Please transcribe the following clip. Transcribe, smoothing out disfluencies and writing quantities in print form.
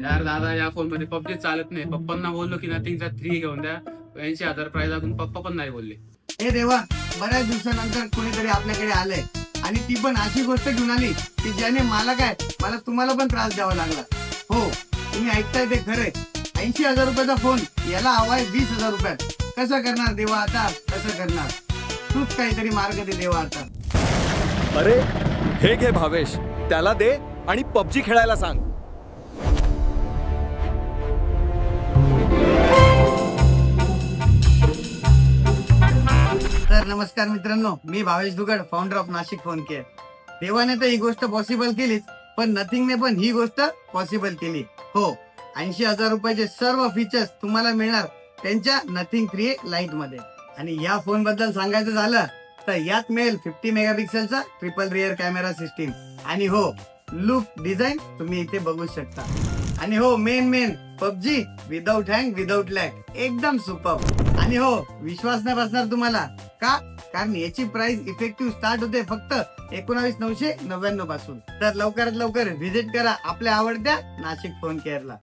यार दादा, या फोन मध्ये पबजी चालत नाही. पप्पांना बोललो की नथिंगचा 3 घेऊन द्या. 80,000 प्राइस, अजून पप्पा पण नाही बोलले. हे देवा, बऱ्याच दिवसानंतर कोणीतरी आपल्याकडे आलंय आणि ती पण अशी गोष्ट घेऊन आली की ज्याने मला तुम्हाला पण त्रास द्यावा लागला. हो, तुम्ही ऐकताय ते खरंय. 80,000 रुपयाचा फोन याला हवाय 20,000 रुपयात. कसं करणार देवा आता? कसं करणार? तूच काहीतरी मार्ग दे देवा आता. अरे हे घे भावेश, त्याला दे आणि पबजी खेळायला सांग. तर नमस्कार मित्रांनो, मी Bhavesh Dugad, founder of Nashik phone care. देवाने तर ही गोष्ट पॉसिबल केलीच, पण नथिंगने पण ही गोष्ट पॉसिबल केली. हो, 80,000 रुपयाचे सर्व फीचर्स तुम्हाला मिळणार त्यांच्या नथिंग 3 लाईट मध्ये. आणि या फोन बद्दल सांगायचं झालं तर यात मिळेल 50 मेगापिक्सेलचा ट्रिपल रिअर कॅमेरा सिस्टीम. आणि हो, लुक डिझाईन तुम्ही इथे बघू शकता. आणि हो, main PUBG without hang, without lag, एकदम सुपर. आणि हो, विश्वास नाही बसणार तुम्हाला. का? कारण याची प्राइस इफेक्टिव्ह स्टार्ट होते फक्त 19,999 पासून. तर लवकरात लवकर व्हिजिट करा आपल्या आवडत्या नाशिक फोन केअरला.